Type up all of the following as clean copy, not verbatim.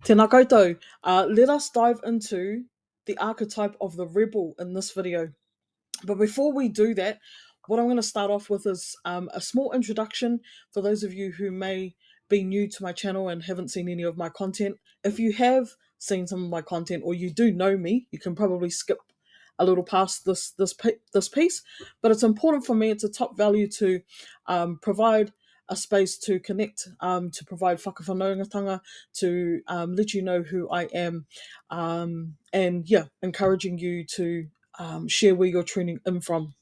Tēnā koutou. Let us dive into the archetype of the rebel in this video. But before we do that, what I'm going to start off with is a small introduction for those of you who may be new to my channel and haven't seen any of my content. If you have seen some of my content or you do know me, you can probably skip a little past this piece. But it's important for me. It's a top value to provide a space to connect, to provide whakawhanaungatanga, to let you know who I am, and yeah, encouraging you to share where you're tuning in from.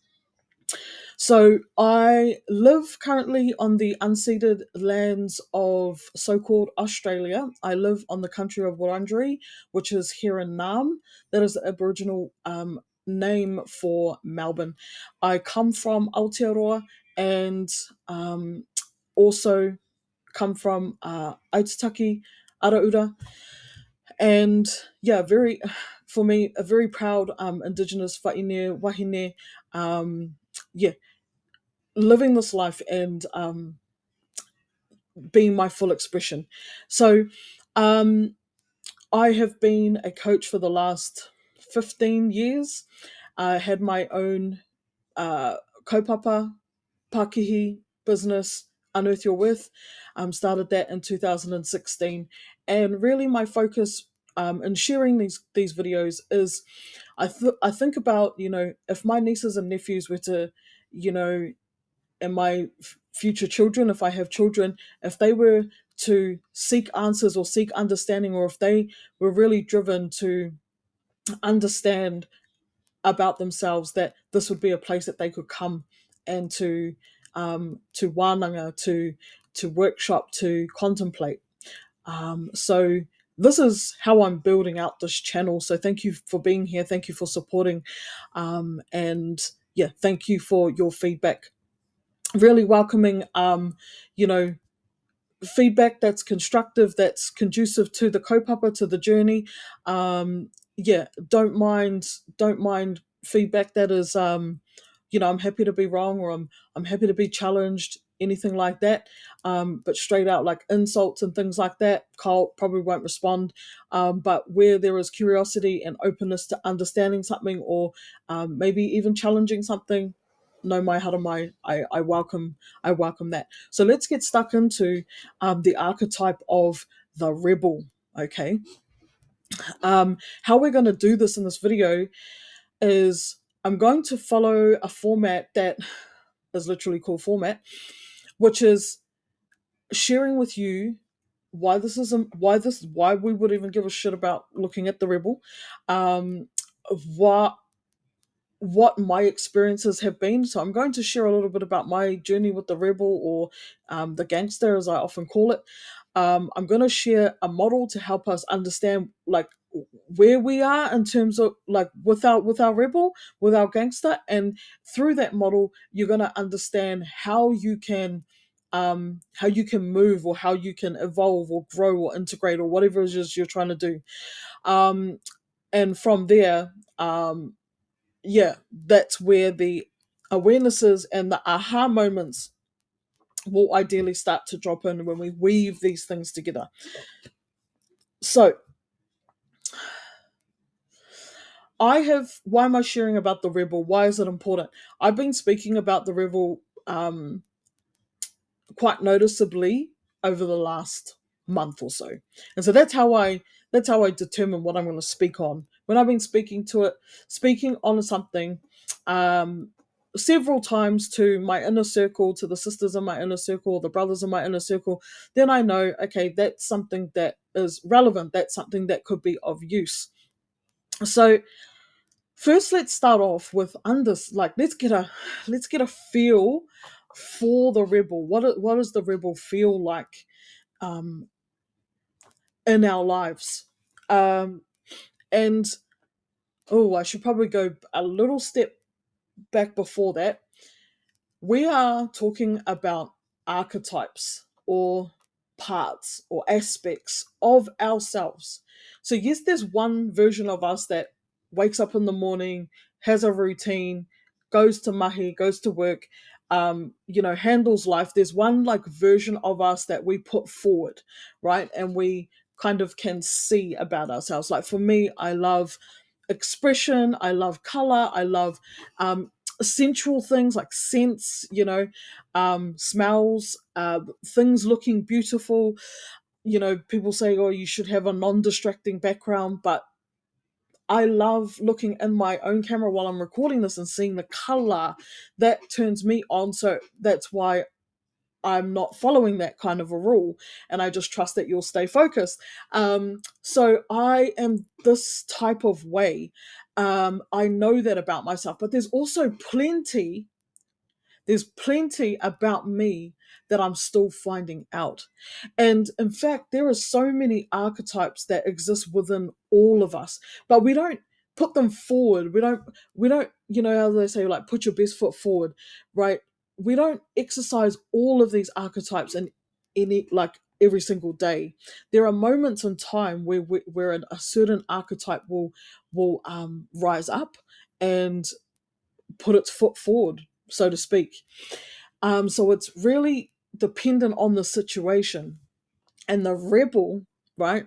So I live currently on the unceded lands of so-called Australia. I live on the country of Wurundjeri, which is here in Naarm. That is the Aboriginal name for Melbourne. I come from Aotearoa and also come from Aitutaki, Araura, and yeah, for me, a very proud Indigenous whaine, wahine, yeah, living this life and being my full expression. So I have been a coach for the last 15 years. I had my own kaupapa, Pakihi business, Unearth Your Worth. Started that in 2016. And really my focus in sharing these videos is I think about, if my nieces and nephews were to, and my future children, if I have children, if they were to seek answers or seek understanding, or if they were really driven to understand about themselves, that this would be a place that they could come and to wānanga, to workshop, to contemplate. So this is how I'm building out this channel. So thank you for being here. Thank you for supporting. And yeah, thank you for your feedback. Really welcoming, feedback that's constructive, that's conducive to the kaupapa, to the journey. Yeah, don't mind feedback that is, I'm happy to be wrong, or I'm happy to be challenged, anything like that. But straight out like insults and things like that, Kyle probably won't respond. But where there is curiosity and openness to understanding something, or maybe even challenging something, no mai hara mai, I welcome that. So let's get stuck into the archetype of the rebel. Okay. How we're going to do this in this video is I'm going to follow a format that is literally called format, which is sharing with you why why we would even give a shit about looking at the rebel, what my experiences have been. So I'm going to share a little bit about my journey with the rebel, or the gangster as I often call it. I'm going to share a model to help us understand like where we are in terms of like with our rebel, with our gangster, and through that model you're going to understand how you can move, or how you can evolve or grow or integrate, or whatever it is you're trying to do. And from there, yeah, that's where the awarenesses and the aha moments will ideally start to drop in when we weave these things together. So why am I sharing about the rebel? Why is it important? I've been speaking about the rebel quite noticeably over the last month or so. And so that's how I determine what I'm going to speak on. When I've been speaking on something several times to my inner circle, to the sisters in my inner circle, or the brothers in my inner circle, then I know, okay, that's something that is relevant. That's something that could be of use. So first, let's start off with let's get a feel for the rebel. What does the rebel feel like in our lives? And I should probably go a little step back before that. We are talking about archetypes, or parts, or aspects of ourselves. So yes, there's one version of us that wakes up in the morning, has a routine, goes to mihi, goes to work, handles life. There's one like version of us that we put forward, right? And we kind of can see about ourselves. Like for me, I love expression, I love color, I love sensual things like scents, smells, things looking beautiful. People say, oh, you should have a non-distracting background, but I love looking in my own camera while I'm recording this and seeing the color that turns me on. So that's why I'm not following that kind of a rule, and I just trust that you'll stay focused. So I am this type of way. I know that about myself, but there's plenty about me that I'm still finding out. And in fact, there are so many archetypes that exist within all of us, but we don't put them forward. We don't, how they say, like, put your best foot forward, right? We don't exercise all of these archetypes in any, like, every single day. There are moments in time where a certain archetype will rise up and put its foot forward, so to speak. So it's really dependent on the situation. And the rebel, right?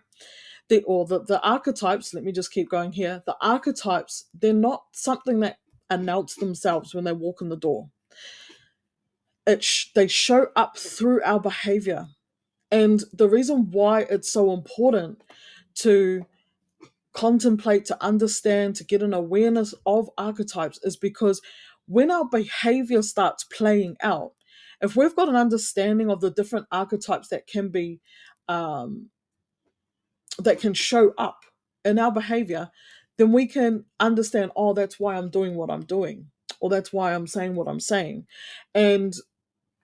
The archetypes, let me just keep going here. The archetypes, they're not something that announce themselves when they walk in the door. They show up through our behavior. And the reason why it's so important to contemplate, to understand, to get an awareness of archetypes is because when our behavior starts playing out, if we've got an understanding of the different archetypes that can show up in our behavior, then we can understand, oh, that's why I'm doing what I'm doing, or that's why I'm saying what I'm saying. And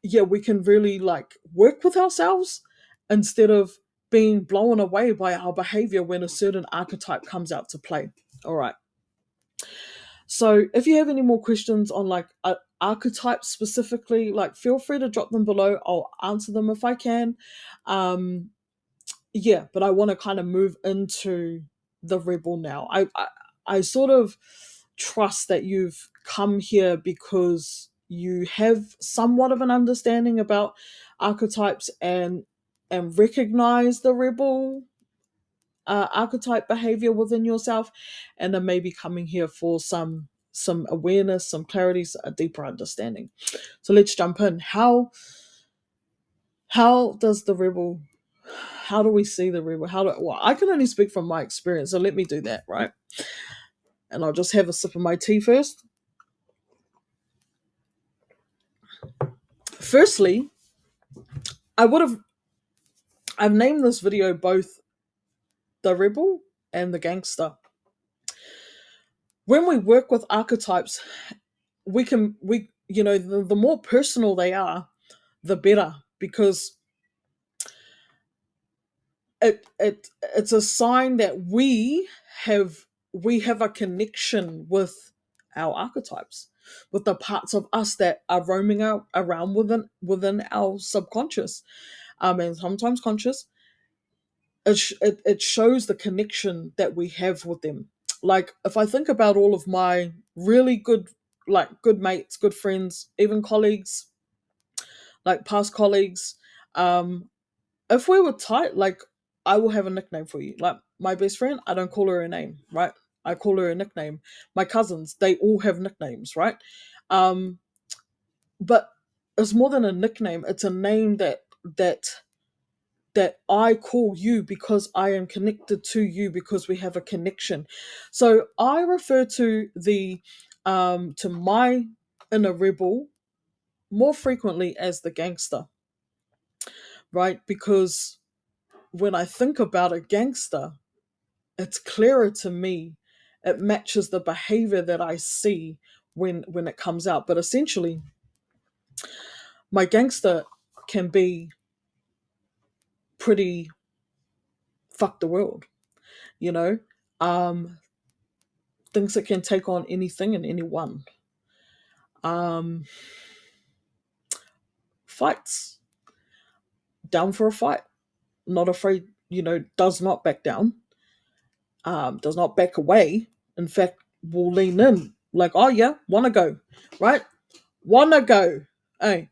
yeah, we can really like work with ourselves instead of being blown away by our behavior when a certain archetype comes out to play. All right. So if you have any more questions on like archetypes specifically, like feel free to drop them below. I'll answer them if I can. Yeah, but I want to kind of move into the rebel now. I sort of trust that you've come here because you have somewhat of an understanding about archetypes and recognize the rebel archetype behavior within yourself, and then maybe coming here for some awareness, some clarity, a deeper understanding. So let's jump in. How does the rebel, how do we see the rebel? Well, I can only speak from my experience, so let me do that, right? And I'll just have a sip of my tea first. Firstly, I've named this video both the rebel and the gangster. When we work with archetypes, the more personal they are, the better, because it's a sign that we have a connection with our archetypes, with the parts of us that are roaming around within our subconscious, and sometimes conscious. It shows the connection that we have with them. Like if I think about all of my really good mates, good friends, even colleagues, like past colleagues, if we were tight, like I will have a nickname for you. Like my best friend, I don't call her a name, right? I call her a nickname. My cousins, they all have nicknames, right? Um, but it's more than a nickname. It's a name that I call you because I am connected to you, because we have a connection. So I refer to my inner rebel more frequently as the gangster, right? Because when I think about a gangster, it's clearer to me. It matches the behavior that I see when it comes out. But essentially, my gangster can be pretty fuck the world, you know? Things that can take on anything and anyone. Fights. Down for a fight. Not afraid, does not back down. Does not back away. In fact, will lean in. Like, oh yeah, wanna go. Right? Wanna go. Hey.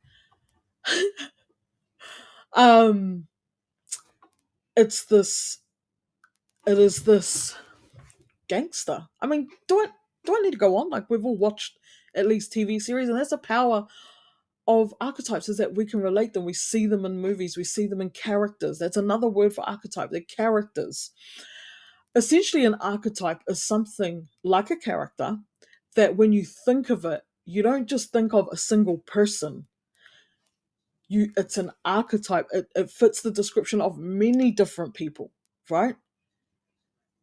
um it's this it is this gangster. I mean, do I need to go on? Like, we've all watched at least TV series, and that's the power of archetypes, is that we can relate them. We see them in movies, we see them in characters. That's another word for archetype. They're characters. Essentially, an archetype is something like a character that when you think of it, you don't just think of a single person. It's an archetype. It fits the description of many different people, right?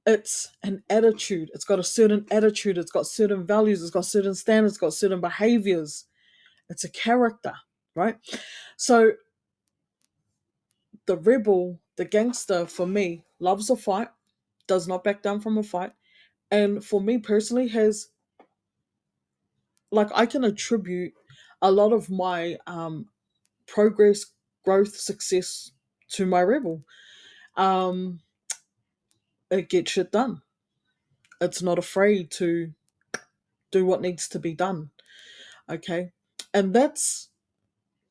It's an attitude. It's got a certain attitude. It's got certain values. It's got certain standards. It's got certain behaviors. It's a character, right? So the rebel, the gangster, for me, loves a fight, does not back down from a fight, and for me personally, has, like, I can attribute a lot of my progress, growth, success to my rebel. Um, it gets shit done. It's not afraid to do what needs to be done. Okay, and that's,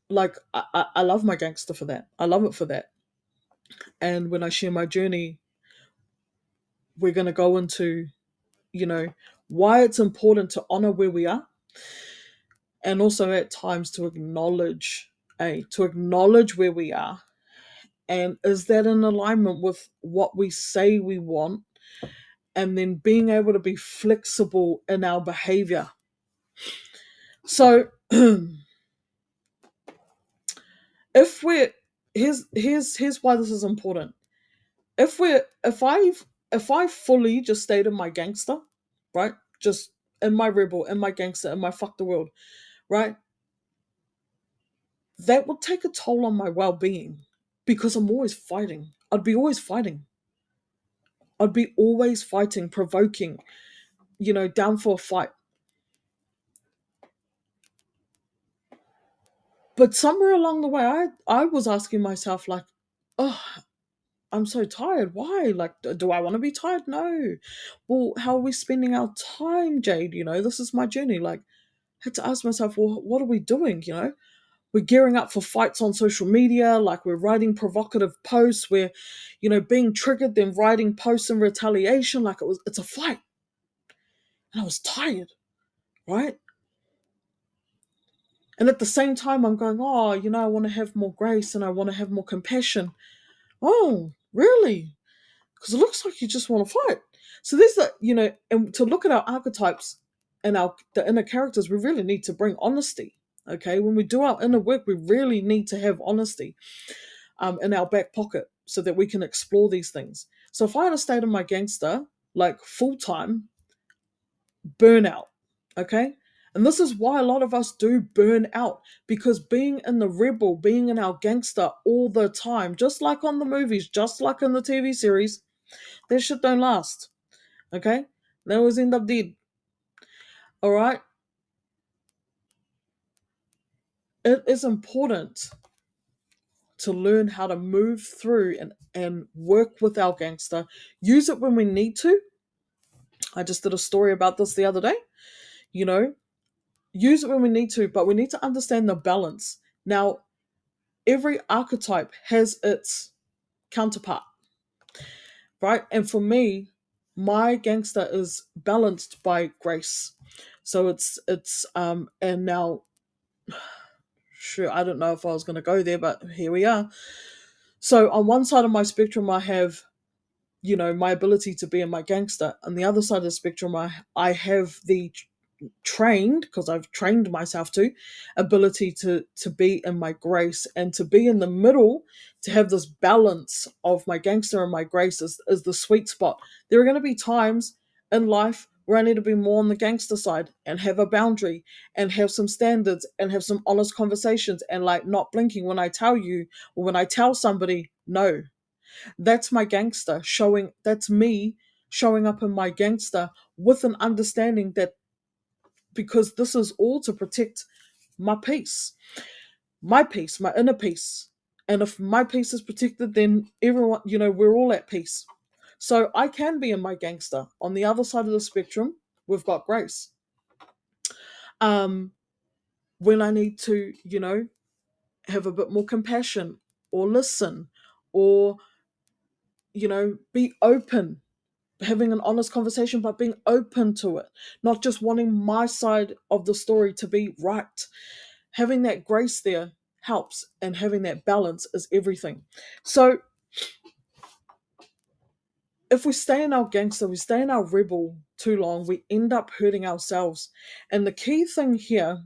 like, I love my gangster for that. I love it for that. And when I share my journey, we're going to go into, you know, why it's important to honor where we are, and also at times to acknowledge, to acknowledge where we are, and is that in alignment with what we say we want, and then being able to be flexible in our behavior. So if we're here's why this is important. If I fully just stayed in my gangster, right, just in my rebel, in my gangster, in my fuck the world, right, that would take a toll on my well-being, because I'm always fighting. I'd be always fighting. I'd be always fighting, provoking, down for a fight. But somewhere along the way, I was asking myself, like, oh, I'm so tired. Why? Like, do I want to be tired? No. Well, how are we spending our time, Jade? This is my journey. Like, I had to ask myself, well, what are we doing? We're gearing up for fights on social media. Like, we're writing provocative posts. We're, being triggered, then writing posts in retaliation. Like, it's a fight. And I was tired, right? And at the same time, I'm going, oh, I want to have more grace and I want to have more compassion. Oh, really? Because it looks like you just want to fight. So there's that, and to look at our archetypes and the inner characters, we really need to bring honesty. Okay, when we do our inner work, we really need to have honesty in our back pocket so that we can explore these things. So if I had stayed in my gangster, like, full time, burnout, okay? And this is why a lot of us do burn out, because being in the rebel, being in our gangster all the time, just like on the movies, just like in the TV series, that shit don't last, okay? They always end up dead, all right? It is important to learn how to move through and work with our gangster, use it when we need to. I just did a story about this the other day, you know, use it when we need to, but we need to understand the balance. Now, every archetype has its counterpart, right? And for me, my gangster is balanced by grace. So and now, sure, I don't know if I was going to go there, but here we are. So on one side of my spectrum, I have, my ability to be in my gangster. On the other side of the spectrum, I have the trained, because I've trained myself to, ability to be in my grace, and to be in the middle, to have this balance of my gangster and my grace is the sweet spot. There are going to be times in life where I need to be more on the gangster side and have a boundary and have some standards and have some honest conversations, and, like, not blinking when I tell you, or when I tell somebody no. That's my gangster showing. That's me showing up in my gangster with an understanding that, because this is all to protect my peace, my inner peace. And if my peace is protected, then everyone, we're all at peace. So I can be in my gangster. On the other side of the spectrum, we've got grace. When I need to, have a bit more compassion, or listen, or be open, having an honest conversation, but being open to it, not just wanting my side of the story to be right. Having that grace there helps, and having that balance is everything. So if we stay in our gangster, we stay in our rebel too long, we end up hurting ourselves. And the key thing here,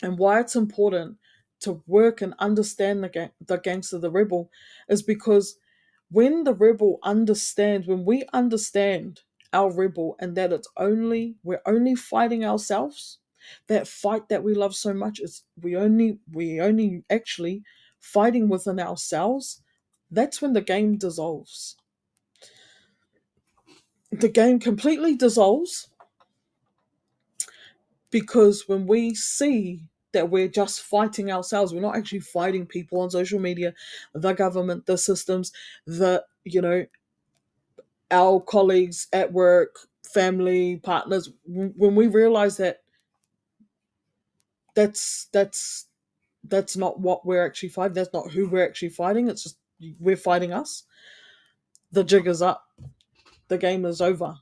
and why it's important to work and understand the gangster, the rebel, is because when we understand our rebel, and that we're only fighting ourselves, that fight that we love so much is we only actually fighting within ourselves. That's when the game dissolves. The game completely dissolves, because when we see that we're just fighting ourselves, we're not actually fighting people on social media, the government, the systems, the our colleagues at work, family, partners. When we realize that that's that's that's not what we're actually fighting, that's not who we're actually fighting, it's just we're fighting us, the jig is up, the game is over.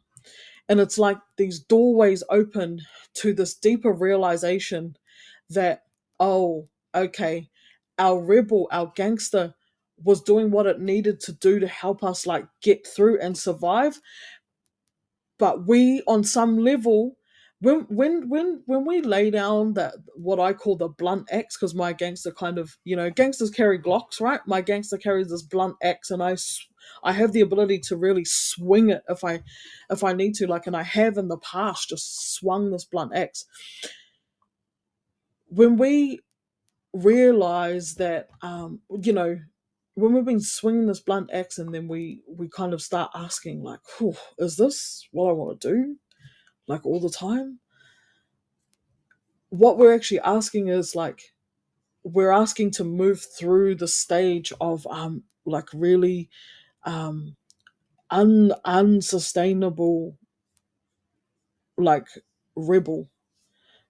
And it's like these doorways open to this deeper realization that, oh, okay, our rebel, our gangster was doing what it needed to do to help us like get through and survive. But we, on some level, when we lay down that, what I call the blunt axe, because my gangster kind of, gangsters carry glocks, right? My gangster carries this blunt axe, and I have the ability to really swing it if I need to, like, and I have in the past just swung this blunt axe. When we realize that, when we've been swinging this blunt axe, and then we kind of start asking, like, is this what I want to do, like, all the time? What we're actually asking is, like, we're asking to move through the stage of like really um unsustainable, like, rebel.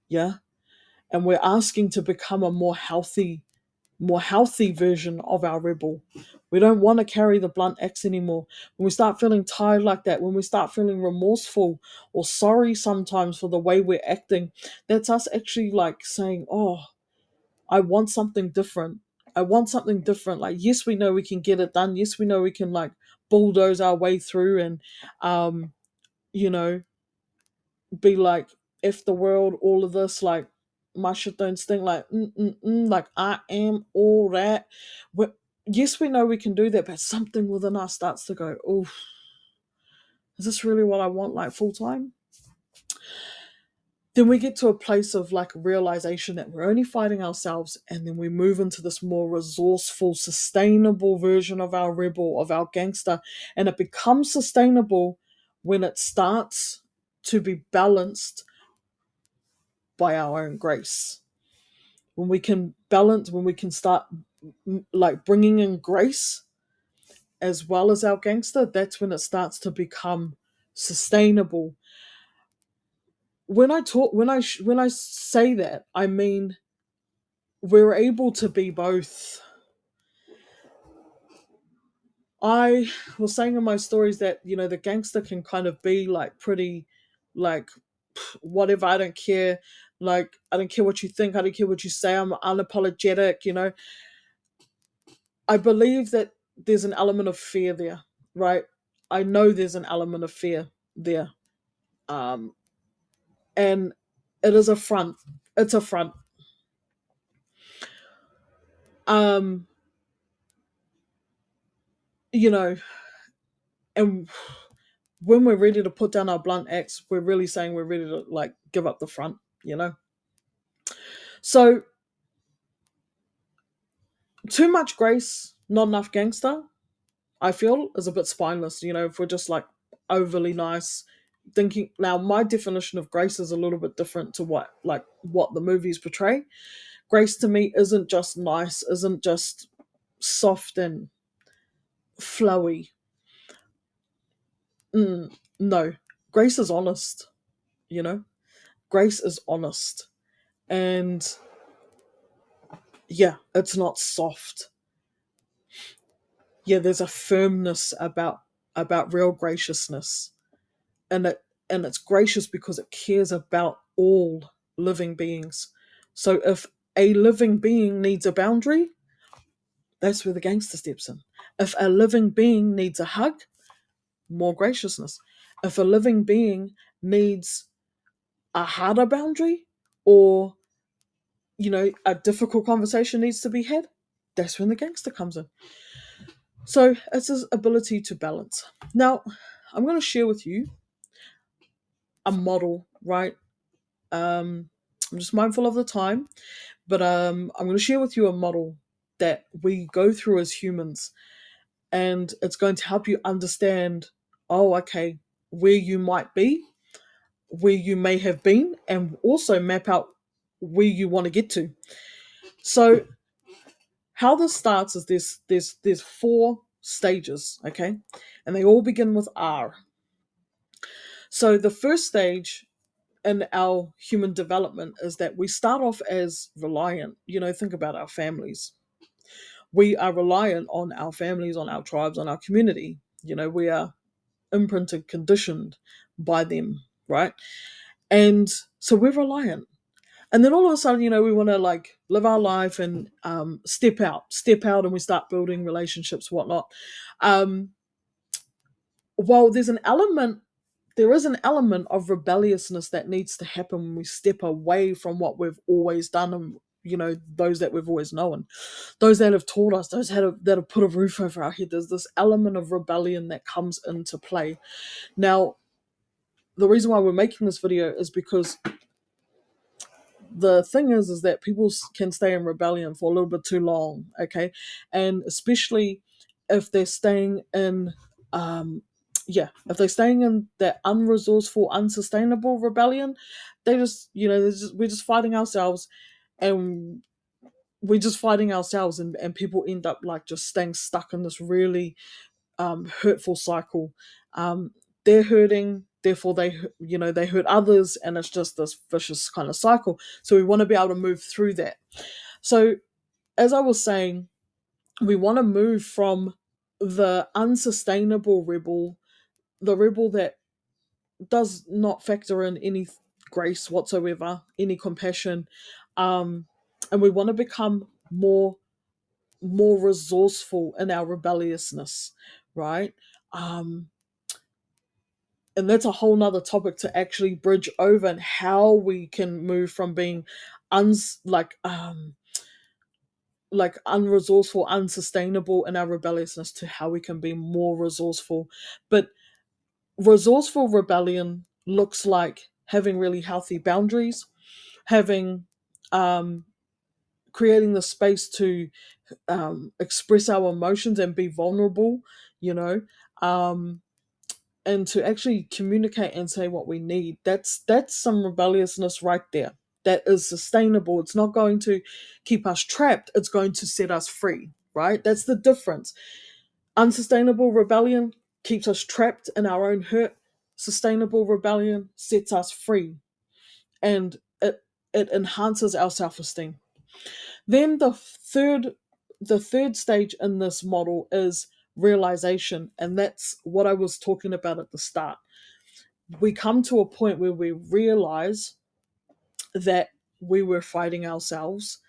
Yeah. And we're asking to become a more healthy version of our rebel. We don't want to carry the blunt axe anymore. When we start feeling tired like that, when we start feeling remorseful or sorry sometimes for the way we're acting, that's us actually like saying, oh, I want something different. I want something different. Like, yes, we know we can get it done. Yes, we know we can, like, bulldoze our way through and, um, you know, be like, if the world, all of this, like, my shit don't stink, like, like, I am all that. we yes, we know we can do that, but something within us starts to go, oh, is this really what I want, like, full time? Then we get to a place of, like, realization that we're only fighting ourselves, and then we move into this more resourceful, sustainable version of our rebel, of our gangster. And it becomes sustainable when it starts to be balanced by our own grace. When we can balance, when we can start like bringing in grace as well as our gangster, that's when it starts to become sustainable. When I say that, I mean, we're able to be both. I was saying in my stories that, the gangster can kind of be like pretty, like, whatever, I don't care. Like, I don't care what you think, I don't care what you say, I'm unapologetic. I believe that there's an element of fear there, right? I know there's an element of fear there. Um, and it is a front. It's a front. Um, you know, and when we're ready to put down our blunt axe, we're really saying we're ready to, like, give up the front. So, too much grace, not enough gangster, I feel, is a bit spineless. If we're just, like, overly nice, thinking, now my definition of grace is a little bit different to what the movies portray. Grace to me isn't just nice, isn't just soft and flowy. No, grace is honest. You know, grace is honest, and yeah, it's not soft. yeah, there's a firmness about real graciousness, and it's gracious because it cares about all living beings. So if a living being needs a boundary, that's where the gangster steps in. If a living being needs a hug, more graciousness. If a living being needs a harder boundary, or a difficult conversation needs to be had, that's when the gangster comes in. So it's his ability to balance. Now, I'm going to share with you a model, right? I'm just mindful of the time, but I'm going to share with you a model that we go through as humans, and it's going to help you understand, oh, okay, where you might be, where you may have been, and also map out where you want to get to. So how this starts is there's four stages, okay, and they all begin with R. So the first stage in our human development is that we start off as reliant. Think about our families. We are reliant on our families, on our tribes, on our community. We are imprinted, conditioned by them, right? And so we're reliant. And then all of a sudden, we want to like live our life and step out, and we start building relationships, whatnot. Um, while there is an element of rebelliousness that needs to happen when we step away from what we've always done, and those that we've always known, those that have taught us, that have put a roof over our head. There's this element of rebellion that comes into play. Now, the reason why we're making this video is because the thing is that people can stay in rebellion for a little bit too long, okay, and especially if they're staying in if they're staying in that unresourceful, unsustainable rebellion, they just we're just fighting ourselves, and and people end up like just staying stuck in this really hurtful cycle. They're hurting, therefore they hurt others, and it's just this vicious kind of cycle. So we want to be able to move through that. So as I was saying, we want to move from the unsustainable rebel, the rebel that does not factor in any grace whatsoever, any compassion, and we want to become more resourceful in our rebelliousness, right? Um, and that's a whole nother topic to actually bridge over, and how we can move from being uns like unresourceful, unsustainable in our rebelliousness, to how we can be more resourceful. But resourceful rebellion looks like having really healthy boundaries, having creating the space to express our emotions and be vulnerable, you know, um, and to actually communicate and say what we need. That's some rebelliousness right there. That is sustainable. It's not going to keep us trapped. It's going to set us free, right? That's the difference. Unsustainable rebellion keeps us trapped in our own hurt. Sustainable rebellion sets us free, and it enhances our self-esteem. Then the third stage in this model is realization, and that's what I was talking about at the start. We come to a point where we realize that we were fighting ourselves.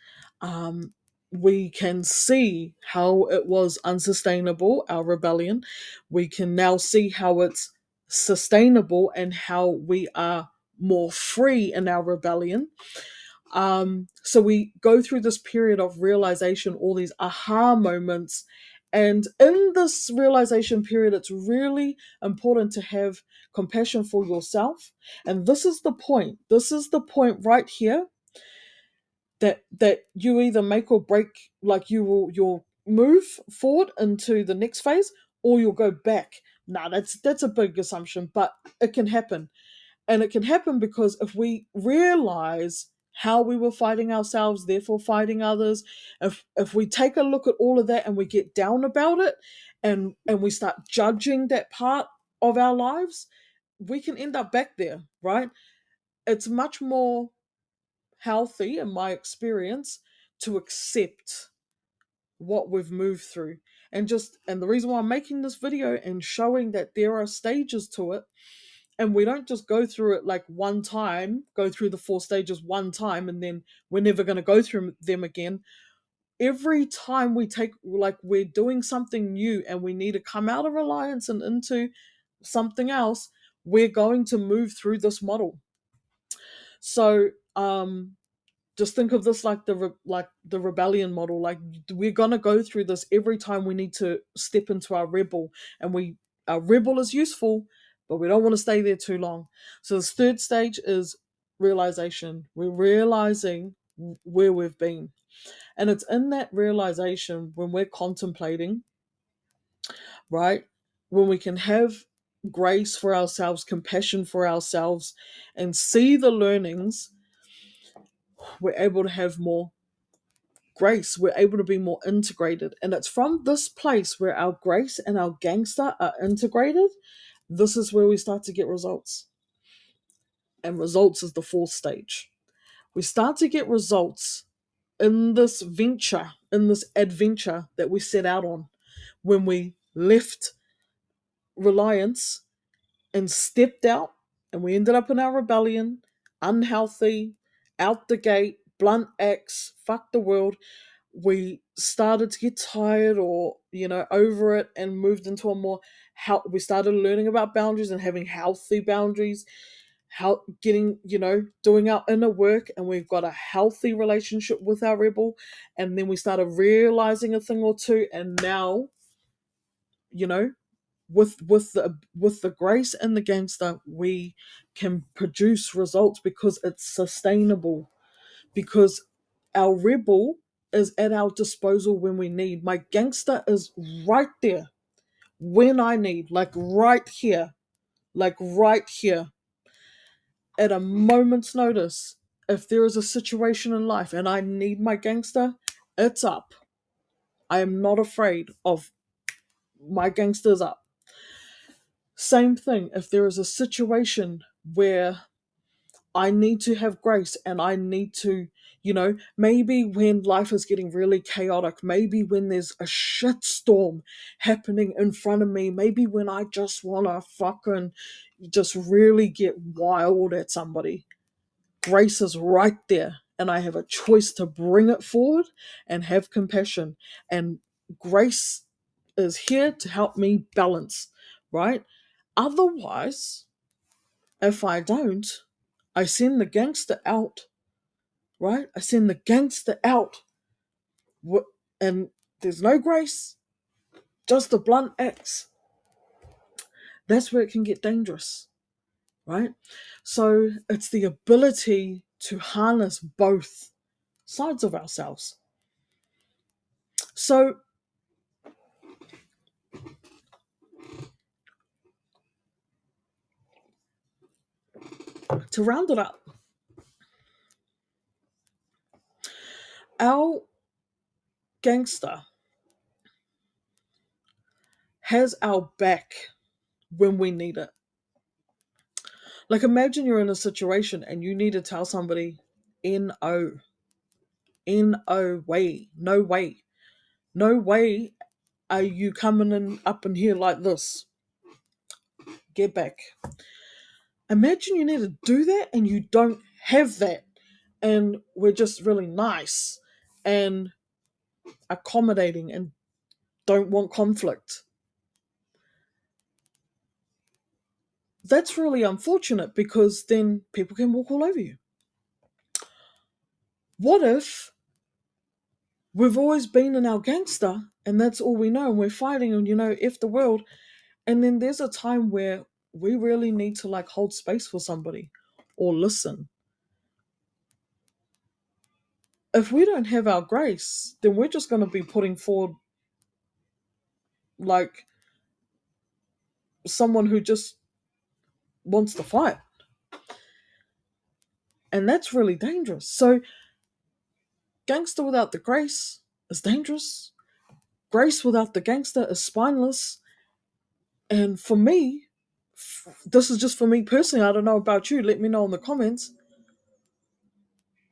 Um, we can see how it was unsustainable, our rebellion. We can now see how it's sustainable and how we are more free in our rebellion. So we go through this period of realization, all these aha moments. And in this realization period, it's really important to have compassion for yourself. And this is the point. This is the point right here that you either make or break, like you'll move forward into the next phase, or you'll go back. Nah, that's a big assumption, but it can happen. And it can happen because if we realize how we were fighting ourselves, therefore fighting others, if we take a look at all of that and we get down about it, and we start judging that part of our lives, we can end up back there, right? It's much more healthy, in my experience, to accept what we've moved through And the reason why I'm making this video and showing that there are stages to it, and we don't just go through it like one time, go through the 4 stages one time, and then we're never going to go through them again. Every time we take, like, we're doing something new and we need to come out of reliance and into something else, we're going to move through this model. So just think of this like the rebellion model. Like, we're gonna go through this every time we need to step into our rebel, and our rebel is useful, but we don't want to stay there too long. So this 3rd stage is realization. We're realizing where we've been, and it's in that realization when we're contemplating, right? When we can have grace for ourselves, compassion for ourselves, and see the learnings, we're able to have more grace. We're able to be more integrated. And it's from this place where our grace and our gangster are integrated, this is where we start to get results. And results is the 4th stage. We start to get results in this venture, in this adventure that we set out on when we left reliance and stepped out, and we ended up in our rebellion, unhealthy, out the gate, blunt axe, fuck the world. We started to get tired or, over it, and moved into a more we started learning about boundaries and having healthy boundaries, how getting, doing our inner work, and we've got a healthy relationship with our rebel. And then we started realizing a thing or two, and now, with the grace and the gangster, we can produce results because it's sustainable, because our rebel is at our disposal when we need. My gangster is right there when I need, like right here, at a moment's notice. If there is a situation in life and I need my gangster, it's up. I am not afraid of my gangster's up. Same thing, if there is a situation where I need to have grace and I need to, maybe when life is getting really chaotic, maybe when there's a shitstorm happening in front of me, maybe when I just want to fucking just really get wild at somebody, grace is right there. And I have a choice to bring it forward and have compassion. And grace is here to help me balance, right? Otherwise, if I don't, I send the gangster out, right? I send the gangster out, and there's no grace, just a blunt axe. That's where it can get dangerous, right? So it's the ability to harness both sides of ourselves. So to round it up, our gangster has our back when we need it. Like, imagine you're in a situation and you need to tell somebody, N-O, way, no way. No way are you coming in up in here like this. Get back. Imagine you need to do that and you don't have that. And we're just really nice and accommodating and don't want conflict. That's really unfortunate, because then people can walk all over you. What if we've always been in our gangster and that's all we know, and we're fighting and, F the world, and then there's a time where we really need to, like, hold space for somebody or listen. If we don't have our grace, then we're just going to be putting forward, like, someone who just wants to fight. And that's really dangerous. So gangster without the grace is dangerous. Grace without the gangster is spineless. And for me, this is just for me personally, I don't know about you, let me know in the comments.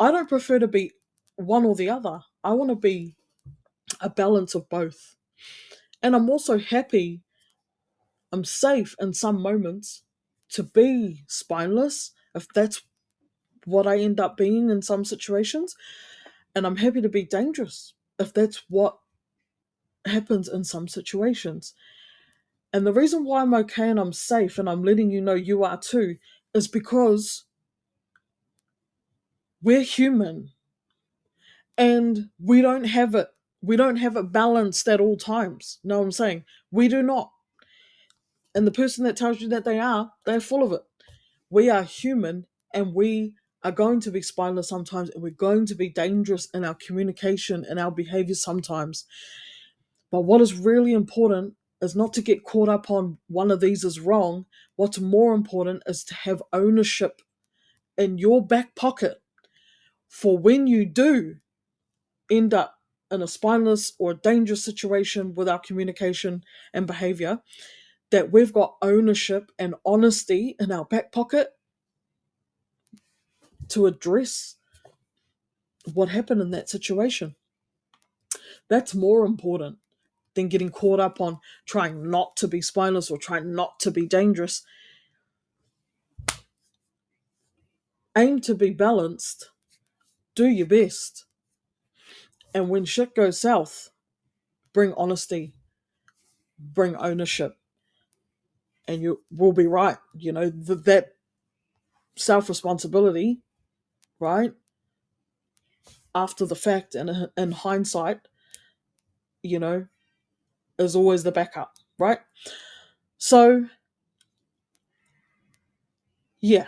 I don't prefer to be one or the other. I want to be a balance of both. And I'm also happy, I'm safe in some moments to be spineless if that's what I end up being in some situations. And I'm happy to be dangerous if that's what happens in some situations. And the reason why I'm okay and I'm safe and I'm letting you know you are too is because we're human and we don't have it. We don't have it balanced at all times. Know what I'm saying? We do not. And the person that tells you that they're full of it. We are human and we are going to be spineless sometimes and we're going to be dangerous in our communication and our behavior sometimes. But what is really important is not to get caught up on one of these is wrong. What's more important is to have ownership in your back pocket for when you do end up in a spineless or dangerous situation with our communication and behavior, that we've got ownership and honesty in our back pocket to address what happened in that situation. That's more important than getting caught up on trying not to be spineless or trying not to be dangerous. Aim to be balanced, do your best, and when shit goes south, bring honesty, bring ownership, and you will be right. You know, that self responsibility, right? After the fact and in hindsight, you know, is always the backup, right? So, yeah,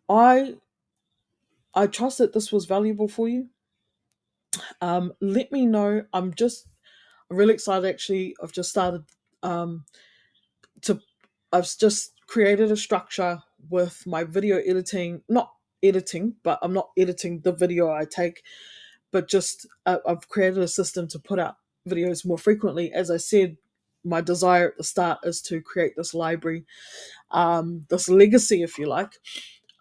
I I trust that this was valuable for you. Let me know. I'm really excited. Actually, I've just started to. I've just created a structure with my video editing. Not editing, but I'm not editing the video I take, but just I've created a system to put out videos more frequently. As I said, my desire at the start is to create this library, this legacy, if you like,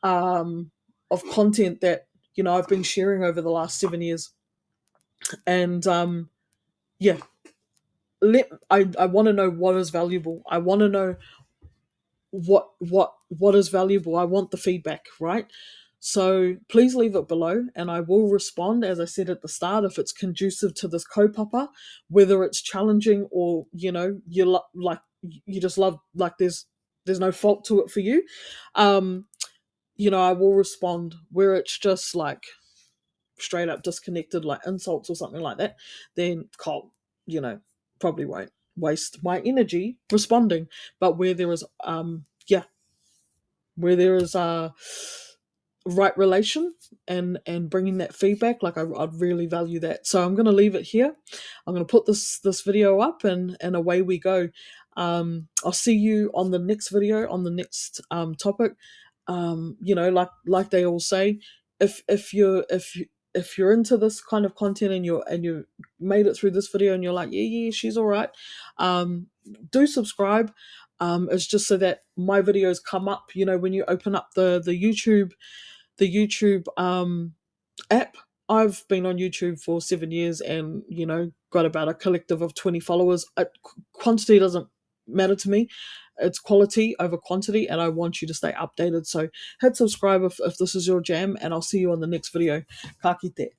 of content that I've been sharing over the last 7 years. And yeah, I want to know what is valuable. I want to know what is valuable. I want the feedback, right? So please leave it below and I will respond, as I said at the start, if it's conducive to this kaupapa, whether it's challenging or like you just love, like there's no fault to it for you. I will respond. Where it's just like straight up disconnected, like insults or something like that, then Colt, probably won't waste my energy responding. But where there is where there is right relation and bringing that feedback, like I'd really value that. So I'm going to leave it here. I'm going to put this video up and away we go. I'll see you on the next video, on the next topic. Like they all say, if you're into this kind of content and you made it through this video and you're like, yeah, she's all right, do subscribe. It's just so that my videos come up, when you open up the YouTube app. I've been on YouTube for 7 years and, got about a collective of 20 followers. Quantity doesn't matter to me. It's quality over quantity, and I want you to stay updated. So hit subscribe if this is your jam, and I'll see you on the next video. Ka kite.